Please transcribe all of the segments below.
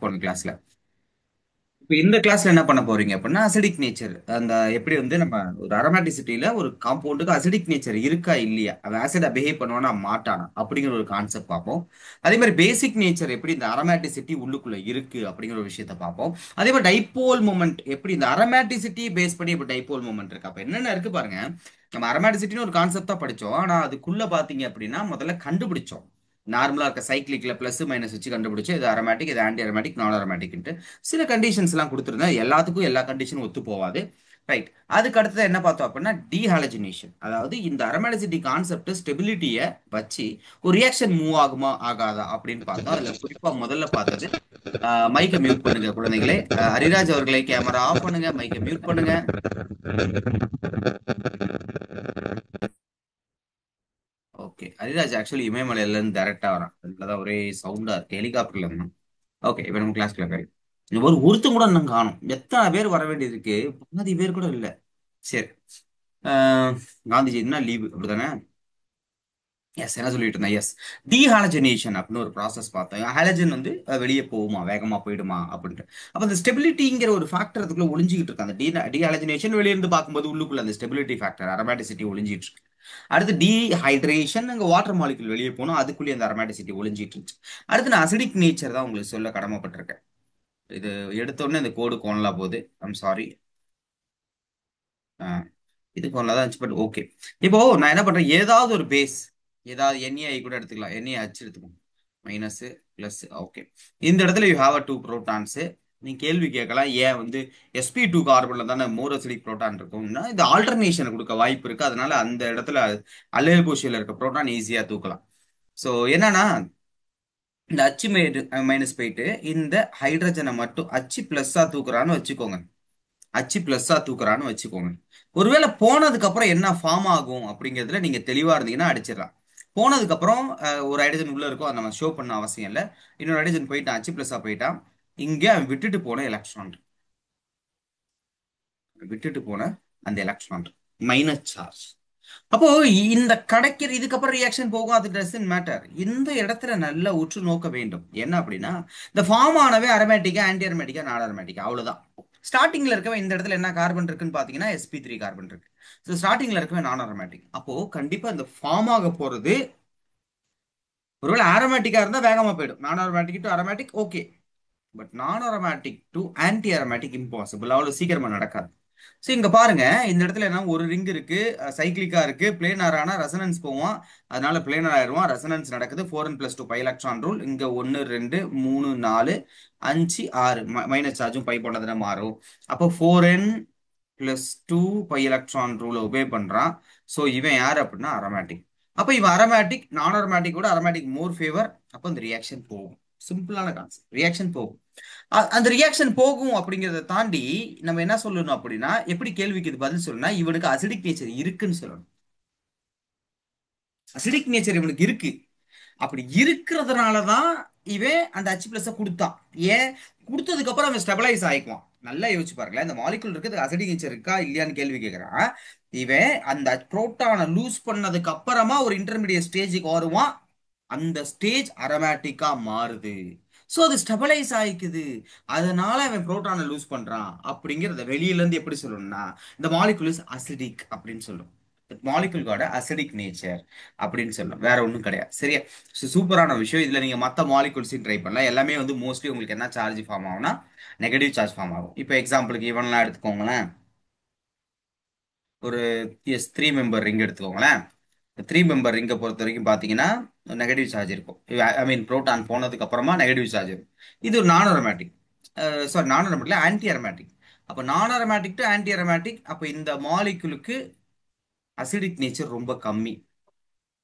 போன கிளாஸ்ல. இப்போ இந்த கிளாஸ்ல என்ன பண்ண போறீங்க அப்படின்னா அசிடிக் நேச்சர் அந்த எப்படி வந்து நம்ம ஒரு அரோமேட்டிசிட்டியில ஒரு காம்பவுண்டுக்கு அசிடிக் நேச்சர் இருக்கா இல்லையா, அவன் ஆசிடா பிஹேவ் பண்ணுவானா மாட்டானா அப்படிங்கிற ஒரு கான்செப்ட் பார்ப்போம். அதே மாதிரி பேசிக் நேச்சர் எப்படி இந்த அரோமேட்டிசிட்டி உள்ளுக்குள்ள இருக்கு அப்படிங்கிற ஒரு விஷயத்த பார்ப்போம். அதே மாதிரி டைபோல் மூமெண்ட் எப்படி இந்த அரோமேட்டிசிட்டி பேஸ் பண்ணி இப்போ டைபோல் மூமெண்ட் இருக்கு. அப்ப என்னென்ன இருக்கு பாருங்க. நம்ம அரோமேட்டிசிட்டின்னு ஒரு கான்செப்ட் தான் படிச்சோம், ஆனா அதுக்குள்ள பாத்தீங்க அப்படின்னா முதல்ல கண்டுபிடிச்சோம். நார்மலா இருக்க சைக்கிளிக்ல பிளஸ் மைனஸ் வச்சு கண்டுபிடிச்சு இது அரோமேட்டிக், இது ஆன்டி அரோமேட்டிக், நான் அரோமேட்டிக். சில கண்டிஷன்ஸ் எல்லாம் கொடுத்துருந்தேன், எல்லாத்துக்கும் எல்லா கண்டிஷனும் ஒத்து போவாது. ரைட். அதுக்கு அடுத்தது என்ன பார்த்தோம் அப்படின்னா டீஹாலஜினேஷன், அதாவது இந்த அரோமேட்டிசிட்டி கான்செப்ட் ஸ்டெபிலிட்டியை வச்சு ஒரு ரியாக்ஷன் மூவ் ஆகுமா ஆகாதா அப்படின்னு பார்த்தோம். அதுல குறிப்பா முதல்ல பார்த்தது மைக்கை மியூட் பண்ணுங்க குழந்தைகளே. ஹரிராஜ் அவர்களை கேமரா ஆஃப் பண்ணுங்க, மைக்கை மியூட் பண்ணுங்க. ஓகே, ஹரிராஜ் ஆக்சுவலி இமயமலையில இருந்து டைரக்டா வரான், அதுலதான் ஒரே சவுண்டா இருக்கு, ஹெலிகாப்டர்ல இருந்தான். ஓகே, இப்போ நம்ம கிளாஸ்க்குள்ள போய் ஒருத்தன் கூட இன்னும் காணும், எத்தனை பேர் வர வேண்டியது இருக்கு, பாதி பேர் கூட இல்ல. சரி. ஆஹ் காந்திஜி என்ன லீவு அப்படிதானே? எஸ், என்ன சொல்லிட்டு இருந்தேன், எஸ். டீஹாலஜனேஷன் அப்படின்னு ஒரு ப்ராசஸ் பார்த்தேன். ஹாலஜன் வந்து வெளியே போகுமா, வேகமா போயிடுமா அப்படின்ட்டு. அப்ப அந்த ஸ்டெபிலிட்டிங்கிற ஒரு ஃபேக்டர் அதுக்குள்ள ஒளிஞ்சிக்கிட்டு இருக்கு. அந்த டீஹாலஜனேஷன் வெளிய இருந்து பார்க்கும்போது உள்ளுக்குள்ள அந்த ஸ்டெபிலிட்டி ஃபேக்டர் அரோமேட்டிசிட்டி ஒளிஞ்சிட்டு இருக்கு. அடுத்து டீஹைட்ரேஷன், அங்க வாட்டர் மாலிகுல் வெளியே போனோம், அதுக்குள்ளேயே அந்த அரோமேட்டிசிட்டி ஒளிஞ்சிட்டு இருந்துச்சு. அடுத்து நான் அசிடிக் நேச்சர் தான் உங்களுக்கு சொல்ல கடமைப்பட்டிருக்கேன். இது எடுத்த உடனே இந்த கோடு கோணலா போகுது, ஐம் சாரி. இது கோணலா தான் இருந்துச்சு, பட் ஓகே. இப்போ நான் என்ன பண்றேன், ஏதாவது ஒரு பேஸ், ஏதாவது என்ஏஐ கூட எடுத்துக்கலாம், என்ஏ அச்சு எடுத்துக்கோங்க. Minus plus, okay. இந்த இடத்துல you have a two protons. நீ கேள்வி கேட்கலாம், ஏன் வந்து sp2 கார்பன்ல தானே மோர் அசிடிக் புரோட்டான் இருக்கும்னா இந்த ஆல்டர்னேஷன் கொடுக்க வாய்ப்பு இருக்கு, அதனால அந்த இடத்துல அல்லைல் பூஷியில இருக்க புரோட்டான் ஈஸியா தூக்கலாம். ஸோ என்னன்னா, இந்த அச்சு மைனஸ் போயிட்டு இந்த ஹைட்ரஜனை மட்டும் அச்சு பிளஸ்ஸா தூக்குறான்னு வச்சுக்கோங்க. அச்சு பிளஸ்ஸா தூக்குறான்னு வச்சுக்கோங்க. ஒருவேளை போனதுக்கு அப்புறம் என்ன ஃபார்ம் ஆகும் அப்படிங்கிறதுல நீங்க தெளிவா இருந்தீங்கன்னா அடிச்சிடலாம். போனதுக்கு அப்புறம் ஒரு ஹைட்ரஜன் உள்ள இருக்கும், அதை நம்ம ஷோ பண்ண அவசியம் இல்லை. இன்னொரு ஹைட்ரஜன் போயிட்டான், அச்சு பிளஸ்ஸா போயிட்டான். இங்கே அவன் விட்டுட்டு போன எலக்ட்ரான், விட்டுட்டு போன அந்த எலக்ட்ரான் மைனஸ் சார்ஜ். அப்போ இந்த கிடைக்கிற இதுக்கப்புறம் ரியாக்ஷன் போகும், அது டசன்ட் மேட்டர். இந்த இடத்துல நல்லா உற்று நோக்க வேண்டும். என்ன அப்படின்னா, இந்த ஃபார்ம் ஆனவே அரோமேட்டிக்கா, ஆன்டி அரோமேட்டிக்கா, நான் அரோமேட்டிக்கா, அவ்வளவுதான். ஸ்டார்டிங்ல இருக்கவே இந்த இடத்துல என்ன கார்பன் இருக்குன்னு பாத்தீங்கன்னா sp3 கார்பன் இருக்கு. ஸோ ஸ்டார்டிங்ல இருக்கவே நான் அரோமேட்டிக். அப்போ கண்டிப்பா இந்த ஃபார்ம் ஆக போறது ஒருவேளை ஆரோமேட்டிக்கா இருந்தா வேகமா போயிடும். Non aromatic to aromatic okay, but non aromatic to anti aromatic impossible, அவ்வளவு சீக்கிரமா நடக்காது. சோ இங்க பாருங்க, இந்த இடத்துல என்ன ஒரு ரிங் இருக்கு, சைக்கிளிக்கா இருக்கு, பிளேனார் ஆனா ரெசனன்ஸ் போவோம், அதனால பிளேனர் ஆயிடுவோம். ரெசனன்ஸ் நடக்குது, 4n+2 பை எலக்ட்ரான் ரூல். இங்க 1 2 3 4 5 6 மைனஸ் சார்ஜும் பை போனதுல மாறும். அப்போ 4n+2 பை எலக்ட்ரான் ரூலை உபே பண்றான். சோ இவன் யாரு அப்படின்னா அரோமேட்டிக். அப்ப இவன் அரோமேட்டிக், நான் அரோமேட்டிக் கூட அரோமேட்டிக் மோர் ஃபேவர். அப்ப இந்த ரியாக்ஷன் போகும். சிம்பிளான கான்செப்ட், ரியாக்ஷன் போகும். அந்த ரியாக்ஷன் போகும் அப்படிங்கிறத தாண்டி நம்ம என்ன சொல்லணும் அப்படின்னா, எப்படி கேள்விக்கு இது பதில் சொல்லணும்னா, இவனுக்கு அசிடிக் நேச்சர் இருக்குன்னு சொல்லணும். அசிடிக் நேச்சர் இவனுக்கு இருக்கு. அப்படி இருக்கிறதுனாலதான் இவன் அந்த H பிளஸ் கொடுத்தான். ஏன் கொடுத்ததுக்கு அப்புறம் அவன் ஸ்டெபிளைஸ் ஆயிக்குவான். நல்லா யோசிச்சு பாருங்களேன், இந்த மாலிகுல் இருக்கு, அசிடிக் நேச்சர் இருக்கா இல்லையான்னு கேள்வி கேட்கறான். இவன் அந்த புரோட்டானை லூஸ் பண்ணதுக்கு அப்புறமா ஒரு இன்டர்மீடியட் ஸ்டேஜுக்கு வருவான். அந்த ஸ்டேஜ் அரோமேட்டிக்கா மாறுது. சோ அது ஸ்டெபிளைஸ் ஆயிக்குது. அதனால அவன் புரோட்டானை லூஸ் பண்றான். அப்படிங்கறத வெளியில இருந்து எப்படி சொல்லணும்னா, இந்த மாலிகுல் இஸ் அசிடிக் அப்படின்னு சொல்லும். மாலிகுல்கோட அசிடிக் நேச்சர் அப்படின்னு சொல்லலாம், வேற ஒன்றும் கிடையாது. சரியா? சூப்பரான விஷயம். இதுல நீங்க மத்த மாலிகுல்ஸையும் ட்ரை பண்ணலாம். எல்லாமே வந்து மோஸ்ட்லி உங்களுக்கு என்ன சார்ஜ் ஃபார்ம் ஆகும்னா நெகட்டிவ் சார்ஜ் ஃபார்ம் ஆகும். இப்போ எக்ஸாம்பிளுக்கு இவன்லாம் எடுத்துக்கோங்களேன். ஒரு த்ரீ மெம்பர் ரிங் எடுத்துக்கோங்களேன். த்ரீ மெம்பர் ரிங்கை பொறுத்த வரைக்கும் பார்த்தீங்கன்னா நெகட்டிவ் சார்ஜ் இருக்கும். ஐ மீன் புரோட்டான் போனதுக்கு அப்புறமா நெகட்டிவ் சார்ஜ் இருக்கும். இது ஒரு நான் அரோமேட்டிக், சாரி நான் அரோமேட்டிக் ஆன்டி அரோமேட்டிக். அப்போ நான் அரோமேட்டிக் டு ஆன்டி அரோமேட்டிக். அப்போ இந்த மாலிகுலுக்கு அசிடிக் நேச்சர் ரொம்ப கம்மி.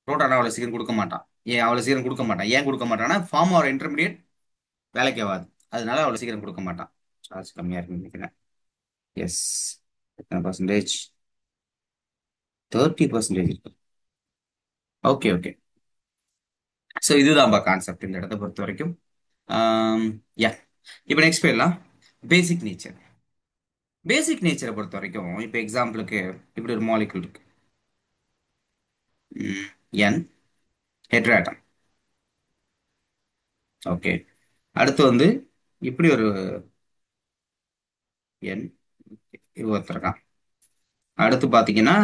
புரோட்டான் அவ்வளோ சீக்கிரம் கொடுக்க மாட்டான். ஏன் அவ்வளோ சீக்கிரம் கொடுக்க மாட்டான்? ஏன் கொடுக்க மாட்டான்னா ஃபார்ம் ஆர் இன்டர்மீடியட் வேலைக்கு ஆகாது, அதனால அவ்வளோ சீக்கிரம் கொடுக்க மாட்டான். சார்ஜ் கம்மியாக இருக்குன்னு நினைக்கிறேன். எஸ். எத்தனை பர்சன்டேஜ்? 30% இருக்கு. Okay okay. ஸோ இதுதான்ப்பா கான்செப்ட் இந்த இடத்த பொறுத்த வரைக்கும். யா, இப்போ நெக்ஸ்ட் போயிடலாம். பேசிக் நேச்சர். பேசிக் நேச்சரை பொறுத்த வரைக்கும் இப்போ எக்ஸாம்பிளுக்கு இப்படி ஒரு மாலிகுல் இருக்கு, என் ஹெட்ராட்டம். ஓகே. அடுத்து வந்து இப்படி ஒரு எண் ஒருத்தருக்கான். அடுத்து பாத்தீங்கன்னா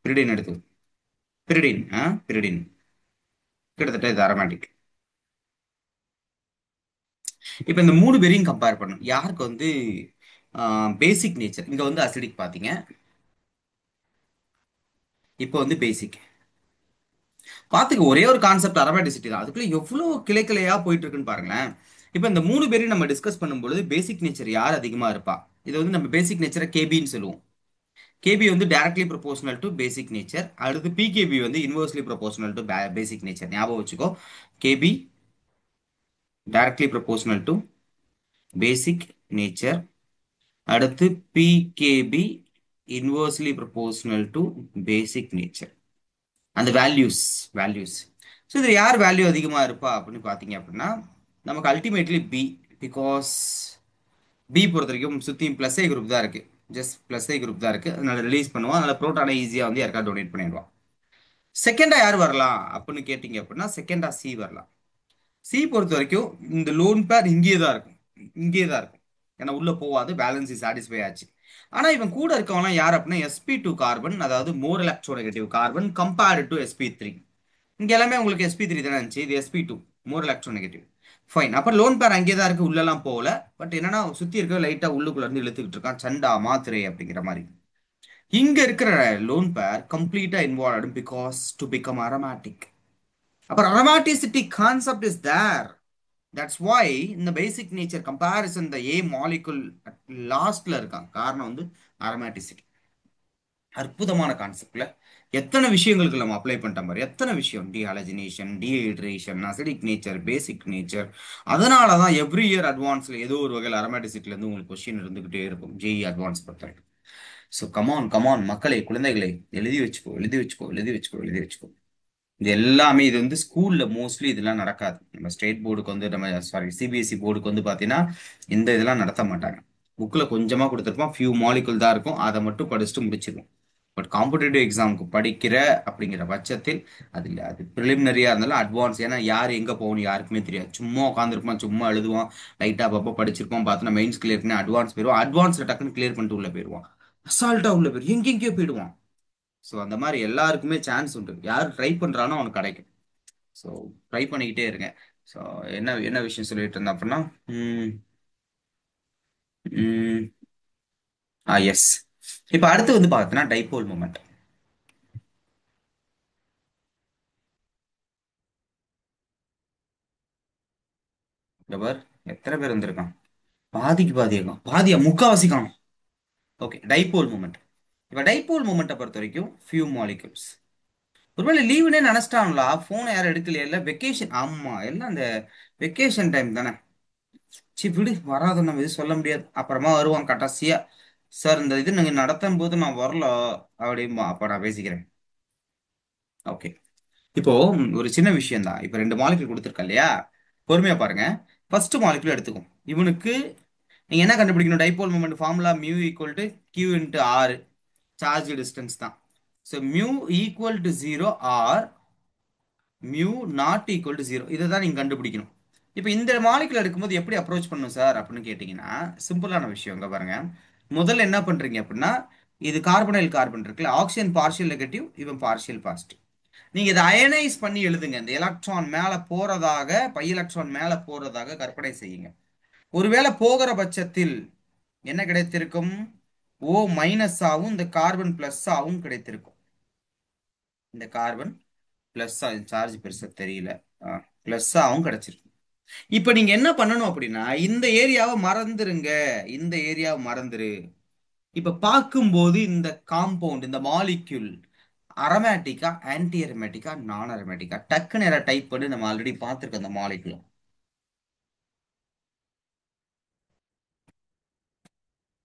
பிரிடின் எடுத்து, பிரிடின் கிட்டத்தட்ட இது அரோமேட்டிக். இப்போ இந்த மூணு பேரையும் கம்பேர் பண்ணும், யாருக்கு வந்து பேசிக் நேச்சர். இங்க வந்து அசிடிக் பாத்தீங்க, இப்போ வந்து பேசிக். பாத்துக்க, ஒரே ஒரு கான்செப்ட் அரோமேட்டிசிட்டி தான், அதுக்குள்ள எவ்வளவு கிளை கிளையா போயிட்டு இருக்குன்னு பாருங்களேன். இப்போ இந்த மூணு பேரையும் நம்ம டிஸ்கஸ் பண்ணும்பொழுது பேசிக் நேச்சர் யார் அதிகமா இருப்பா, இது வந்து நம்ம பேசிக் நேச்சரை கேபின்னு சொல்லுவோம். கேபி வந்து directly proportional to basic nature. அடுத்து பிகேபி வந்து inversely proportional to basic nature. ஞாபகம் வச்சுக்கோ, Kb directly proportional to basic nature. அடுத்து pKb inversely proportional to basic nature. அந்த வேல்யூஸ். ஸோ இதில் யார் வேல்யூ அதிகமாக இருப்பா அப்படின்னு பார்த்தீங்க அப்படின்னா, நமக்கு அல்டிமேட்லி பி. பிகாஸ் பி பொறுத்த வரைக்கும் சுற்றியும் ப்ளஸ் ஏ குரூப் தான் இருக்கு, ஜஸ்ட் ப்ளஸ் ஏ குரூப் தான் இருக்கு, அதனால ரிலீஸ் பண்ணுவான், அதனால ப்ரோட்டானை ஈஸியாக வந்து யாருக்காவது டொனேட் பண்ணிடுவான். செகண்டா யார் வரலாம் அப்படின்னு கேட்டிங்க அப்படின்னா, செகண்டா சி வரலாம். சி பொறுத்த வரைக்கும் இந்த லோன் பேர் இங்கே தான் இருக்கும். ஏன்னா உள்ள போகாது, பேலன்ஸ் சாட்டிஸ்ஃபை ஆச்சு. ஆனா இவன் கூட இருக்கவங்களாம் யார் அப்படின்னா sp2 கார்பன், அதாவது more electronegative carbon compared to sp3. இங்க எல்லாமே உங்களுக்கு sp3 தானே இருந்துச்சு, இது sp2 மோர் எலக்ட்ரோநெகட்டிவ். ஃபைன், அப்ப லோன் பேர் அங்கே தான் இருக்கு, உள்ளெல்லாம் போகல. பட் என்னன்னா சுத்தி இருக்க லைட்டா உள்ளுக்குள்ள இருந்து இழுத்துக்கிட்டு இருக்கான், சண்டா மாத்திரை அப்படிங்கிற மாதிரி. இங்க இருக்கிற லோன் பேர் கம்ப்ளீட்டா involved because to become aromatic. அப்புறம் aromaticity concept is there. That's why இந்த பேசிக் நேச்சர் கம்பேரிசன் இந்த ஏ மாலிகுல் லாஸ்ட்ல இருக்கான். காரணம் வந்து aromaticity. அற்புதமான கான்செப்ட்ல எத்தனை விஷயங்களுக்கு நம்ம அப்ளை பண்ணிட்ட மாதிரி, எத்தனை விஷயம், டீஹாலஜினேஷன், டீஹைட்ரேஷன், அசிடிக் நேச்சர், பேசிக் நேச்சர். அதனால தான் எவ்ரி இயர் அட்வான்ஸ்ல ஏதோ ஒரு வகையில் aromaticity ல இருந்து உங்களுக்கு கொஸ்டின் இருந்துகிட்டே இருக்கும், ஜேஇ அட்வான்ஸ் பொறுத்தவரைக்கும். ஸோ கமான் கமான் மக்களே, குழந்தைகளை எழுதி வச்சுக்கோ, எழுதி வச்சுக்கோ, எழுதி வச்சுக்கோ, எழுதி வச்சுக்கோ. இது எல்லாமே இது வந்து ஸ்கூல்ல மோஸ்ட்லி இதெல்லாம் நடக்காது. நம்ம ஸ்டேட் போர்டுக்கு வந்து, நம்ம சாரி சிபிஎஸ்சி போர்டுக்கு வந்து பார்த்தீங்கன்னா இந்த இதெல்லாம் நடத்த மாட்டாங்க. புக்கில் கொஞ்சமாக கொடுத்துருப்போம், ஃபியூ மாலிகுல் தான் இருக்கும், அதை மட்டும் படிச்சுட்டு முடிச்சிருவோம். பட் காம்படிட்டிவ் எக்ஸாமுக்கு படிக்கிற அப்படிங்கிற பட்சத்தில் அது ப்ரிலிமினரியாக இருந்தாலும் அட்வான்ஸ், ஏன்னா யார் எங்கே போகணும் யாருக்குமே தெரியாது. சும்மா உட்காந்துருப்பான், சும்மா எழுதுவான், லைட்டாக அப்பப்போ படிச்சிருப்போம், பார்த்தோன்னா மெயின்ஸ் கிளியர் பண்ணி அட்வான்ஸ் போயிடுவான், அட்வான்ஸில் டக்குன்னு கிளியர் பண்ணிட்டு உள்ள போயிடுவான், அசால்ட்டாக உள்ள போயிடும், எங்கெங்கேயோ போயிடுவான். ஸோ அந்த மாதிரி எல்லாருக்குமே சான்ஸ் உண்டு, யார் ட்ரை பண்ணுறானோ அவனுக்கு கிடைக்கும். ஸோ ட்ரை பண்ணிக்கிட்டே இருங்க. ஸோ என்ன என்ன விஷயம் சொல்லிட்டு இருந்தேன் அப்படின்னா, ம், ம், எஸ். இப்போ அடுத்து வந்து பார்த்தீங்கன்னா டைபோல் மூமெண்ட். பார், எத்தனை பேர் வந்திருக்கான், பாதிக்கு பாதி இருக்கான், பாதியா முக்காவாசி காணும். Okay, dipole moment. இப்போ டைபோல் மூமெண்ட்டை பொறுத்த வரைக்கும் ஃபியூ மாலிகூல்ஸ். ஒருவேளை லீவுனே நினைச்சிட்டாங்களா, ஃபோனை யாரும் எடுக்கலையா, இல்லை வெக்கேஷன், ஆமா எல்லாம் அந்த வெக்கேஷன் டைம் தானே. சி விடு, வராத நம்ம எதுவும் சொல்ல முடியாது, அப்புறமா வருவான் கடைசியா. சார் இந்த இது நீங்க நடத்தும் போது நான் வரல அப்படிம்பா, அப்ப நான் பேசிக்கிறேன். ஓகே. இப்போ ஒரு சின்ன விஷயம் தான், இப்போ ரெண்டு மாலிகுல் கொடுத்துருக்கா இல்லையா, பொறுமையா பாருங்க. ஃபர்ஸ்ட் மாலிகுல் எடுத்துக்கும், இவனுக்கு நீங்க என்ன கண்டுபிடிக்கணும், dipole moment formula mu equal to q into r, charge distance தான். So mu equal to zero or mu not equal to zero, இதை தான் நீங்க கண்டுபிடிக்கணும். இப்போ இந்த மாலிகுல் எடுக்கும்போது எப்படி அப்ரோச் பண்ணணும் சார் அப்படின்னு கேட்டிங்கன்னா, சிம்பிளான விஷயம். இங்க பாருங்க, முதல்ல என்ன பண்றீங்க அப்படின்னா, இது கார்பனைல் கார்பன் இருக்குல்ல, ஆக்சிஜன் பார்ஷியல் நெகட்டிவ், இவன் பார்ஷியல் பாசிட்டிவ். நீங்க இதை அயனைஸ் பண்ணி எழுதுங்க, இந்த எலக்ட்ரான் மேல போறதாக, பை எலக்ட்ரான் மேல போறதாக கற்பனை செய்யுங்க. ஒருவேளை போகிற பட்சத்தில் என்ன கிடைத்திருக்கும், ஓ மைனஸ் ஆகும், இந்த கார்பன் பிளஸ் ஆகும் கிடைத்திருக்கும். இந்த கார்பன் பிளஸ் சார்ஜ் பெருசா தெரியல, பிளஸ் ஆகும் கிடைச்சிருக்கு. இப்ப நீங்க என்ன பண்ணணும் அப்படின்னா, இந்த ஏரியாவை மறந்துருங்க, இந்த ஏரியாவை மறந்துரு. இப்ப பார்க்கும்போது இந்த காம்பவுண்ட், இந்த மாலிக்யூல் அரோமேட்டிக்கா, ஆன்டி அரோமேட்டிக்கா, நான் அரோமேட்டிக்கா, டக்கு நேரம் டைப் பண்ணி, நம்ம ஆல்ரெடி பார்த்துருக்கோம் அந்த மாலிக்யூல்.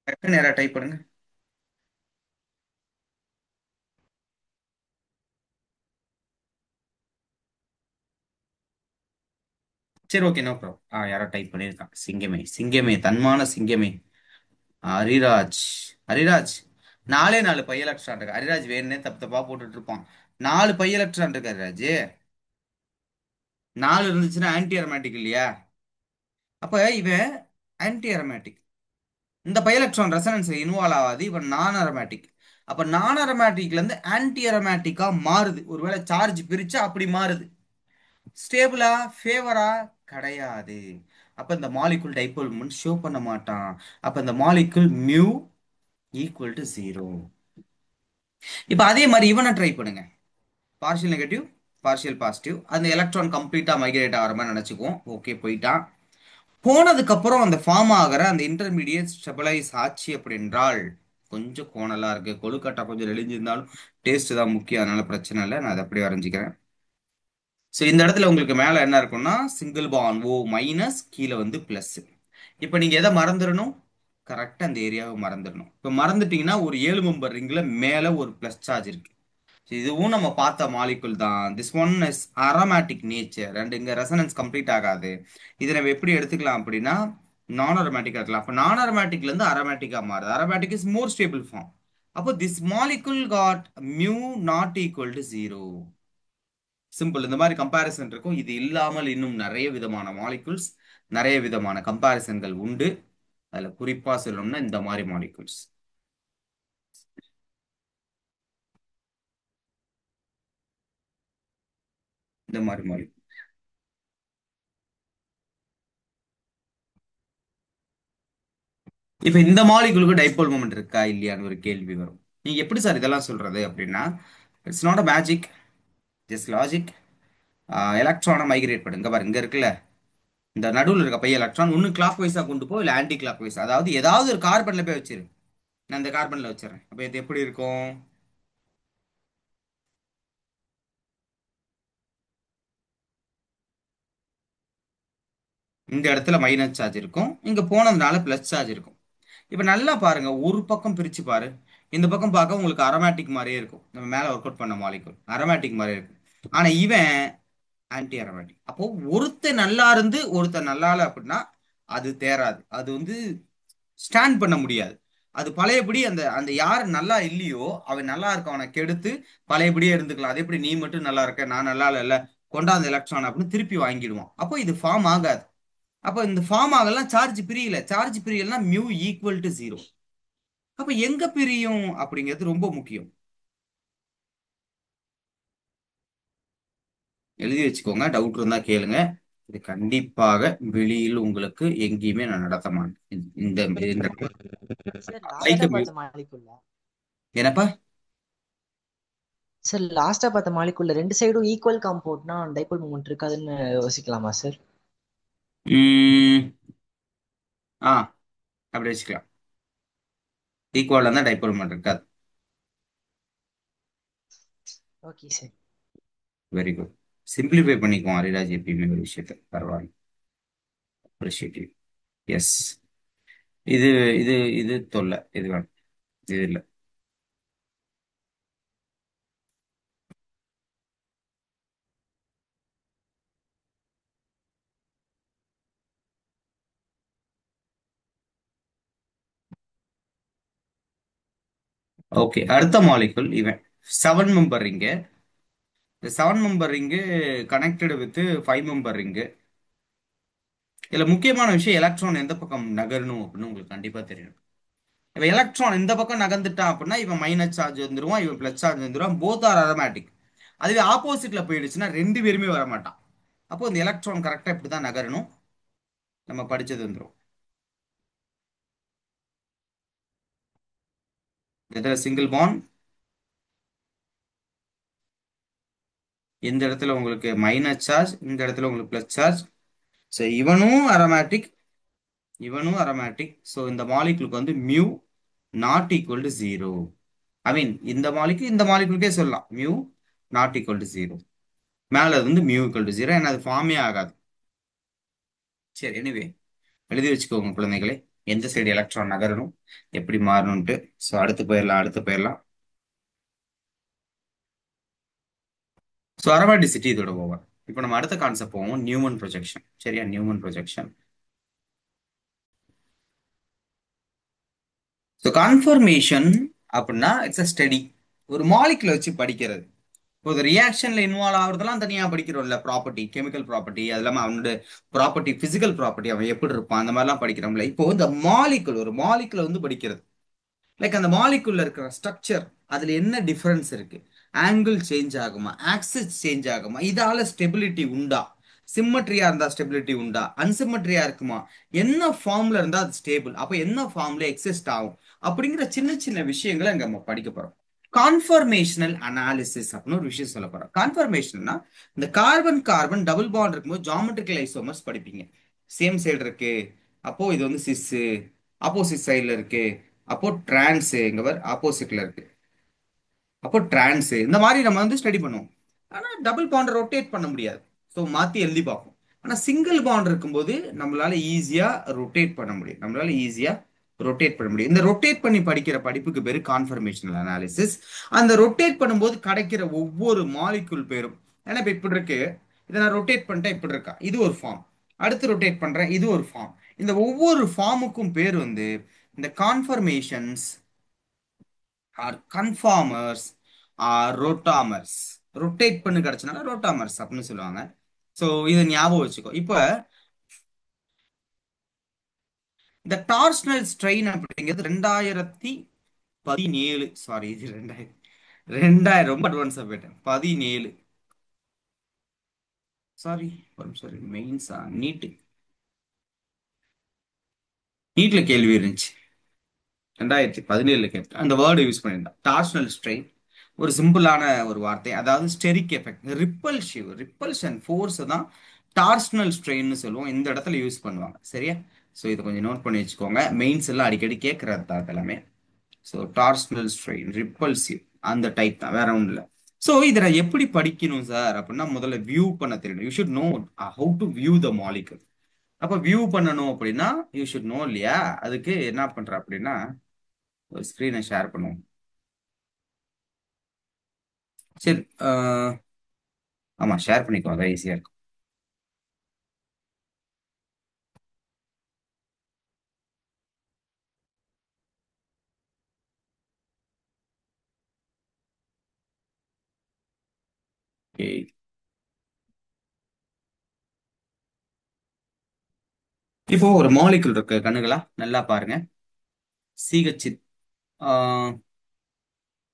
டக்கு நேரம் டைப் பண்ணுங்க. சரி, ஓகே, நோ ப்ராப்ளம். யாரோ டைப் பண்ணியிருக்கான், சிங்கமே சிங்கமே தன்மான சிங்கமே. ஹரிராஜ், ஹரிராஜ், நாலே நாலு பை எலக்ட்ரான் இருக்கு. ஹரிராஜ் வேணுனே தப்பு தப்பா போட்டுட்டு இருப்பான். நாலு பை எலக்ட்ரான் இருக்கு ஹரிராஜ். நாலு இருந்துச்சுன்னா ஆன்டி அரோமேட்டிக் இல்லையா. அப்ப இவன் ஆன்டி அரோமேட்டிக். இந்த பை எலக்ட்ரான் ரெசனன்ஸ் இன்வால்வ் ஆகாது, இப்ப நான் அரோமேட்டிக். அப்ப நான் அரோமேட்டிக்ல இருந்து ஆன்டி அரோமேட்டிக்கா மாறுது. ஒருவேளை சார்ஜ் பிரிச்சா அப்படி மாறுது. ஸ்டேபிளா, ஃபேவரா? கிடையாது. அப்ப இந்த மாலிகுல் டைபோல் மூமென்ட் ஷோ பண்ண மாட்டான். அப்ப இந்த molecule mu equal to zero. இப்ப அதே மாதிரி இவனை ட்ரை பண்ணுங்க. Partial negative, partial positive. அந்த எலக்ட்ரான் கம்ப்ளீட்டா மைக்ரேட் ஆகிற மாதிரி நினைச்சுக்குவோம். ஓகே, போயிட்டான். போனதுக்கு அப்புறம் அந்த ஃபார்ம் ஆகிற அந்த இன்டர்மீடியட் ஸ்டெபிளைஸ் ஆச்சு அப்படின்றால், கொஞ்சம் கோணலா இருக்கு, கொழுக்கட்டை கொஞ்சம் நெளிஞ்சிருந்தாலும் டேஸ்ட் தான் முக்கியம், அதனால பிரச்சனை இல்லை, நான் அதை அப்படியே வரைஞ்சிக்கிறேன். ஸோ இந்த இடத்துல உங்களுக்கு மேலே என்ன இருக்கும்னா சிங்கிள் பாண்ட் ஓ மைனஸ், கீழே வந்து பிளஸ். இப்போ நீங்கள் எதை மறந்துடணும்? கரெக்டாக அந்த ஏரியாவை மறந்துடணும். இப்போ மறந்துட்டீங்கன்னா ஒரு 7 மெம்பர் ரிங்கில் மேலே ஒரு ப்ளஸ் சார்ஜ் இருக்கு. So இதுவும் நம்ம பார்த்த மாலிகுல் தான். This one is aromatic nature and இங்கே ரெசனன்ஸ் கம்ப்ளீட் ஆகாது. இதை நம்ம எப்படி எடுத்துக்கலாம் அப்படின்னா நான் அரோமேட்டிக் எடுக்கலாம். அப்போ நான் அரோமேட்டிக்லேருந்து அரோமேட்டிக்காக மாறுது. Aromatic is more stable form. அப்போ this molecule got mu not equal to zero. Simple. இந்த மாதிரி கம்பேரிசன் இருக்கும். இது இல்லாமல் இன்னும் நிறைய விதமான மாலிகுல்ஸ், நிறைய விதமான கம்பேரிசன்கள் உண்டு. அதுல குறிப்பா சொல்லணும்னா இந்த மாதிரி மாலிகுல்ஸ், இந்த மாதிரி மாலிகுல். இப்ப இந்த மாலிகுலுக்கு டைபோல் மொமெண்ட் இருக்கா இல்லையான்னு ஒரு கேள்வி வரும். நீங்க எப்படி சார் இதெல்லாம் சொல்றது அப்படின்னா, it's not a magic, just logic. எலக்ட்ரானை மைக்ரேட் பண்ணுங்க பாருங்க, இங்க இருக்குல்ல இந்த நடுவில் இருக்க பை எலக்ட்ரான் ஒன்னு கிளாக் வைஸா கொண்டு போ, இல்ல ஆன்டி கிளாக் வைஸ். அதாவது ஏதாவது ஒரு கார்பன்ல போய் வச்சிரு. நான் இந்த கார்பன்ல வச்சிடறேன். அப்ப இது எப்படி இருக்கும்? இந்த இடத்துல மைனஸ் சார்ஜ் இருக்கும், இங்க போனதுனால பிளஸ் சார்ஜ் இருக்கும். இப்ப நல்லா பாருங்க, ஒரு பக்கம் பிரிச்சு பாரு. இந்த பக்கம் பார்க்க உங்களுக்கு அரோமேட்டிக் மாதிரியே இருக்கும். நம்ம மேல ஒர்க் அவுட் பண்ண மாலிகுல் அரோமேட்டிக் மாதிரியே இருக்கும். ஆனா இவன் ஆன்டி அரோமேட்டிக். அப்போ ஒருத்தன் நல்லா இருந்து ஒருத்தன் நல்லா இல்லை அப்படின்னா அது தேராது. அது வந்து ஸ்டாண்ட் பண்ண முடியாது. அது பழையபடி அந்த அந்த யார் நல்லா இல்லையோ அவன் நல்லா இருக்கவனை கெடுத்து பழையபடியே இருந்துக்கலாம். அது எப்படி நீ மட்டும் நல்லா இருக்க நான் நல்லா இல்ல, கொண்டாந்த எலக்ட்ரான் அப்படின்னு திருப்பி வாங்கிடுவான். அப்போ இது ஃபார்ம் ஆகாது. அப்போ இந்த ஃபார்ம் ஆகலாம், சார்ஜ் பிரியல. சார்ஜ் பிரியலனா மியூ ஈக்குவல் டு ஜீரோ. அப்ப எங்க பிரியும் அப்படிங்கிறது ரொம்ப முக்கியம். எழுதி வச்சுக்கோங்க, டவுட் இருந்தா கேளுங்க. இது கண்டிப்பாக வெளியில் உங்களுக்கு எங்கேயுமே நான் நடத்த மாட்டேன். இந்த இந்த சார் மைக்க லாஸ்டா பார்த்த மாலிகுல்ல என்னப்பா? சார் லாஸ்டா பார்த்த மாலிகுல்ல ரெண்டு சைடும் ஈக்குவல் காம்பவுண்ட்னா டைபோல் மூமெண்ட் இருக்காதுன்னு யோசிக்கலாமா சார்? ம், ஆ, அப்படி வச்சுக்கலாம். ஈக்குவல் இருந்தால் டைப்போல் மட்டும் இருக்காது. Okay sir. Very good. Simplify பண்ணிக்குவோம் ஹரிராஜ் எப்பயுமே ஒரு விஷயத்த. பரவாயில்ல, அப்ரிஷியேட்டிவ். எஸ். இது இது இது தொல்லை, இது வேணும், இது இல்லை. ஓகே, அடுத்த மாலிகுல் இவன் 7 மெம்பர் ரிங்கு. இந்த 7 member ring connected with 5 member ring. இதுல முக்கியமான விஷயம் எலக்ட்ரான் எந்த பக்கம் நகரணும் அப்படின்னு உங்களுக்கு கண்டிப்பா தெரியும். இப்ப எலக்ட்ரான் இந்த பக்கம் நகர்ந்துட்டான் அப்படின்னா இவன் மைனஸ் சார்ஜ் வந்துருவான், இவன் பிளஸ் சார்ஜ் வந்துருவான். Both are aromatic. அதுவே ஆப்போசிட்ல போயிடுச்சுன்னா ரெண்டு பேருமே வரமாட்டான். அப்போ இந்த எலக்ட்ரான் கரெக்டா இப்படிதான் நகரணும். நம்ம படிச்சது வந்துடும். இதுல சிங்கிள் பாண்ட், இந்த இடத்துல உங்களுக்கு மைனஸ் சார்ஜ், இந்த இடத்துல உங்களுக்கு பிளஸ் சார்ஜ். ஸோ இவனும் அரோமேட்டிக், இவனும் அரோமேட்டிக். ஸோ இந்த மாலிகுலுக்கு வந்து mu not equal to zero. I mean இந்த மாலிகுல் இந்த மாலிகுலுக்கே சொல்லலாம் mu not equal to zero. மேல அது வந்து மியூ ஈக்குவல் டு ஜீரோ, ஏன்னா அது ஃபார்மே ஆகாது. சரி, எனிவே எழுதி வச்சுக்கோங்க குழந்தைகளே, எந்த சைடு எலக்ட்ரான் நகரணும், எப்படி மாறணும்ட்டு. ஸோ அடுத்து போயிடலாம், அடுத்து போயிடலாம். ஸோ அரோமேட்டிசிட்டி இதோட ஓவர். இப்போ நம்ம அடுத்த கான்செப்ட் போவோம், நியூமன் ப்ரொஜெக்ஷன். சரியா, நியூமன் ப்ரொஜெக்ஷன். ஸோ கன்ஃபர்மேஷன் அப்படின்னா இட்ஸ் அ ஸ்டடி. ஒரு மாலிகுலை வச்சு படிக்கிறது. ஒரு ரியாக்ஷன்ல இன்வால்வ் ஆகுறதெல்லாம் தனியா படிக்கிறோம்ல, ப்ராப்பர்ட்டி, கெமிக்கல் ப்ராப்பர்ட்டி, அது இல்லாம அவனோட ப்ராப்பர்ட்டி, பிசிக்கல் ப்ராப்பர்ட்டி, அவன் எப்படி இருப்பான், அந்த மாதிரிலாம் படிக்கிறோம்ல. இப்போ இந்த மாலிகுல், ஒரு மாலிகுல வந்து படிக்கிறது, லைக் அந்த மாலிகுல்ல இருக்கிற ஸ்ட்ரக்சர், அதுல என்ன டிஃபரன்ஸ் இருக்கு, ஆங்கிள் சேஞ்ச் ஆகுமா, ஆக்சிஸ் சேஞ்ச் ஆகுமா, இதால ஸ்டெபிலிட்டி உண்டா, சிம்மட்ரியா இருந்தா ஸ்டெபிலிட்டி உண்டா, அன்சிம்மட்ரியா இருக்குமா, என்ன ஃபார்ம்ல இருந்தா அது ஸ்டேபிள், அப்ப என்ன ஃபார்ம்ல எக்ஸிஸ்ட் ஆகும், அப்படிங்கிற சின்ன சின்ன விஷயங்களை அங்க நம்ம படிக்க போறோம். கான்ஃபர்மேஷனல் அனாலிசிஸ் அப்படின்னு ஒரு விஷயம் சொல்ல போறோம். கான்ஃபர்மேஷன்னா, இந்த கார்பன் கார்பன் டபுள் பாண்ட் இருக்கும்போது ஜாமெட்ரிக்கல் ஐசோமர்ஸ் படிப்பீங்க. சேம் சைடு இருக்கு, அப்போ இது வந்து சிஸ், ஆப்போசிட் சைடுல இருக்கு, அப்போ டிரான்ஸ், இங்க வர ஆப்போசிட்ல இருக்கு, அப்போ டிரான்ஸ், இந்த மாதிரி நம்ம வந்து ஸ்டடி பண்ணுவோம். ஆனா டபுள் பாண்ட் ரொட்டேட் பண்ண முடியாது, ஸோ மாத்தி எழுதி பார்ப்போம். ஆனா சிங்கிள் பாண்ட் இருக்கும்போது நம்மளால ஈஸியா ரொட்டேட் பண்ண முடியும், நம்மளால ஈஸியா ரொட்டேட் பண்ண முடியும். இந்த ரொட்டேட் பண்ணி படிக்கிற படிப்புக்கு பேரு கான்ஃபர்மேஷனல் அனாலிசிஸ். அந்த ரொட்டேட் பண்ணும்போது கிடைக்கிற ஒவ்வொரு மாலிகுல் பேரும், ஏன்னா இப்ப இப்படி இருக்கு, இதை நான் ரொட்டேட் பண்ணிட்டேன், இப்படி இருக்கா, இது ஒரு ஃபார்ம், அடுத்து ரொட்டேட் பண்றேன், இது ஒரு ஃபார்ம். இந்த ஒவ்வொரு ஃபார்முக்கும் பேர் வந்து இந்த கான்ஃபர்மேஷன்ஸ் ஆர் கன்ஃபார்மர்ஸ் ஆர் ரோட்டாமர்ஸ். ரொட்டேட் பண்ணு கிடைச்சனால ரோட்டாமர்ஸ் அப்படின்னு சொல்லுவாங்க. ஸோ இதை ஞாபகம் வச்சுக்கோ. இப்போ இந்த டார்ஷனல் ஸ்ட்ரெயின் அப்படிங்கிறது 2017, சாரி இது 2000 ரொம்ப அட்வான்ஸா போயிட்டேன், 17, சாரி, சாரி, மெயின்ஸா, நீட்ல கேள்வி இருந்துச்சு, 2017 கேட்டேன், அந்த வேர்டு யூஸ் பண்ணியிருந்தேன், டார்ஷனல் ஸ்ட்ரெயின். ஒரு சிம்பிளான ஒரு வார்த்தை, அதாவது ஸ்டெரிக் எஃபெக்ட், ரிப்பல்ஷன் ஃபோர்ஸ் தான் டார்ஷனல் ஸ்ட்ரெயின்னு சொல்லுவோம், இந்த இடத்துல யூஸ் பண்ணுவாங்க, சரியா? ஸோ இதை கொஞ்சம் நோட் பண்ணி வச்சுக்கோங்க, மெயின்ஸ் எல்லாம் அடிக்கடி கேட்கறது தான் எல்லாமே. ஸோ டார்ஷனல் ஸ்ட்ரெயின், ரிப்பல்சிவ், அந்த டைப் தான், வேற ஒன்றும் இல்லை. ஸோ இதை நான் எப்படி படிக்கணும் சார் அப்படின்னா, முதல்ல வியூ பண்ண தெரியணும். You should know how to view the molecule. அப்ப வியூ பண்ணணும் அப்படின்னா யூ ஷுட் நோ இல்லையா? அதுக்கு என்ன பண்ற அப்படின்னா, ஒரு ஸ்கிரீனை ஷேர் பண்ணுவோம். சரி, ஆமா, ஷேர் பண்ணிக்கோ, அதான் ஈஸியா இருக்கும். Okay. இப்போ ஒரு மாலிகுல் இருக்கு, கண்ணுகளா நல்லா பாருங்க. சிஹெச்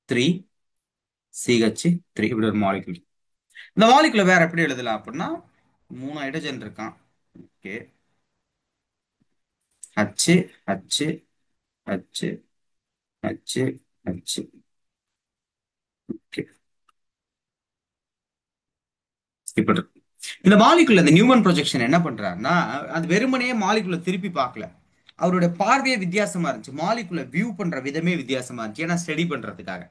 த்ரீ, சிஹெச் த்ரீ, இப்படி ஒரு மாலிகுல். இந்த மாலிகுல வேற எப்படி எழுதலாம் அப்படின்னா, 3 ஹைட்ரஜன் இருக்கான். Okay, H, H, H, H, H. Okay, இப்படி இருக்கு. இந்த மாலிகுல், இந்த நியூமன் ப்ரொஜெக்ஷன் என்ன பண்றாருன்னா, அது வெறுமனே மாலிகுல திருப்பி பார்க்கல, அவருடைய பார்வையே வித்தியாசமா இருந்துச்சு, மாலிகுல வியூ பண்ற விதமே வித்தியாசமா இருந்துச்சு, ஏன்னா ஸ்டடி பண்றதுக்காக.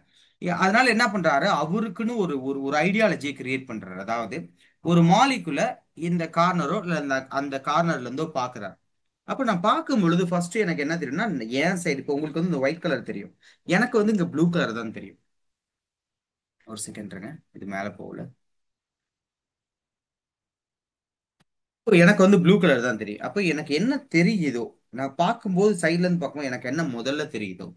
அதனால என்ன பண்றாரு, அவருக்குன்னு ஒரு ஒரு ஒரு ஐடியாலஜியை கிரியேட் பண்றாரு. அதாவது ஒரு மாலிகுல இந்த கார்னரோ இல்ல அந்த அந்த கார்னர்ல இருந்தோ பாக்குறாரு. அப்ப நான் பார்க்கும் பொழுது ஃபர்ஸ்ட் எனக்கு என்ன தெரியும்னா, என் சைடு, இப்போ உங்களுக்கு வந்து இந்த ஒயிட் கலர் தெரியும், எனக்கு வந்து இங்க ப்ளூ கலர் தான் தெரியும். ஒரு செகண்ட் இருங்க, இது மேல போகல. இப்போ எனக்கு வந்து ப்ளூ கலர் தான் தெரியும். அப்போ எனக்கு என்ன தெரியுதோ, நான் பார்க்கும்போது சைட்ல இருந்து பார்க்கும்போது எனக்கு என்ன முதல்ல தெரியுதோ,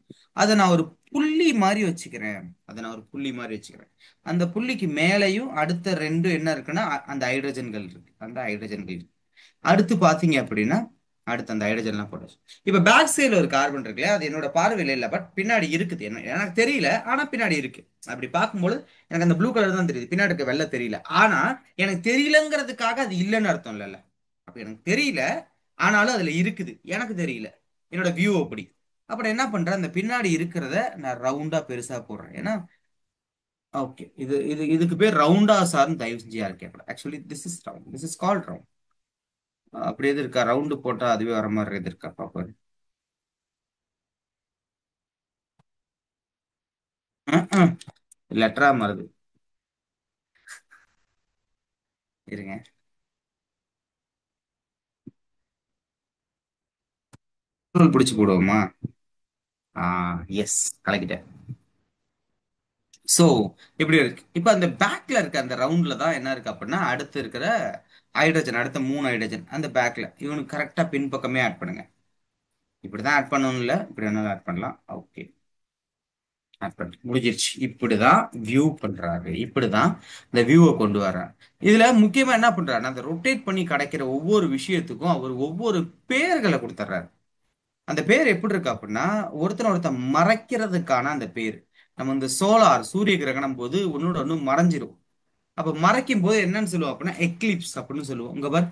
அதை நான் ஒரு புள்ளி மாதிரி வச்சுக்கிறேன். அதை நான் ஒரு புள்ளி மாதிரி வச்சுக்கிறேன். அந்த புள்ளிக்கு மேலேயும் அடுத்த ரெண்டு என்ன இருக்குன்னா, அந்த ஹைட்ரஜன்கள் இருக்கு, அந்த ஹைட்ரஜன்கள் இருக்கு. அடுத்து பாத்தீங்க அப்படின்னா, அடுத்து அந்த ஹைட்ரஜன்லாம் போட்டாச்சு. இப்ப பேக் சைடுல ஒரு கார்பன் இருக்கு இல்லையா, அது என்னோட பார்வையில இல்ல, பட் பின்னாடி இருக்குது, என்ன எனக்கு தெரியல, ஆனா பின்னாடி இருக்கு. அப்படி பார்க்கும்போது எனக்கு அந்த ப்ளூ கலர் தான் தெரியுது, பின்னாடி இருக்க வெள்ளை தெரியல. ஆனா எனக்கு தெரியலங்கிறதுக்காக அது இல்லைன்னு அர்த்தம் இல்லைல்ல. அப்ப எனக்கு தெரியல, ஆனாலும் அதுல இருக்குது, எனக்கு தெரியல, என்னோட வியூ அப்படி. அப்ப நான் என்ன பண்றேன், அந்த பின்னாடி இருக்கிறத நான் ரவுண்டா பெருசா போடுறேன். ஏன்னா ஓகே, இது இது இதுக்கு பேர் ரவுண்டா சார்னு தயவு செஞ்சு யாரும் கேட்கல. Actually this is round, this is called round. அப்படி எது இருக்கா, ரவுண்டு போட்டா அதுவே வர மாதிரி எது இருக்கா பாப்பாரு. லெட்டரா மாறுது, இருங்க. பிடிச்சு போடுவோமா? ஆ, எஸ், கலக்கிட்டேன். சோ இப்படி இருக்கு. இப்ப அந்த பேக்ல இருக்க அந்த ரவுண்ட்ல தான் என்ன இருக்கு அப்படின்னா, அடுத்து இருக்கிற ஹைட்ரஜன், அடுத்த 3 ஹைட்ரஜன் அந்த பேக்ல, இவனுக்கு கரெக்டா பின்பக்கமே ஆட் பண்ணுங்க. இப்படிதான் ஆட் பண்ணணும் இல்ல, இப்படி வேணாலும் ஆட் பண்ணலாம். ஓகே, முடிஞ்சிருச்சு. இப்படிதான் வியூ பண்றாரு, இப்படிதான் இந்த வியூவை கொண்டு வர்றாரு. இதுல முக்கியமா என்ன பண்றாருன்னா, அந்த ரொட்டேட் பண்ணி கிடைக்கிற ஒவ்வொரு விஷயத்துக்கும் அவர் ஒவ்வொரு பேர்களை கொடுத்துட்றாரு. அந்த பேர் எப்படி இருக்கு அப்படின்னா, ஒருத்தன் மறைக்கிறதுக்கான அந்த பேர். நம்ம இந்த சோலார் சூரிய கிரகணம் போது ஒன்னோட ஒண்ணு மறைஞ்சிரும். அப்ப மறைக்கும் போது என்னன்னு சொல்லுவோம் அப்படின்னா எக்லிப்ஸ் அப்படின்னு சொல்லுவோம். உங்க பார்,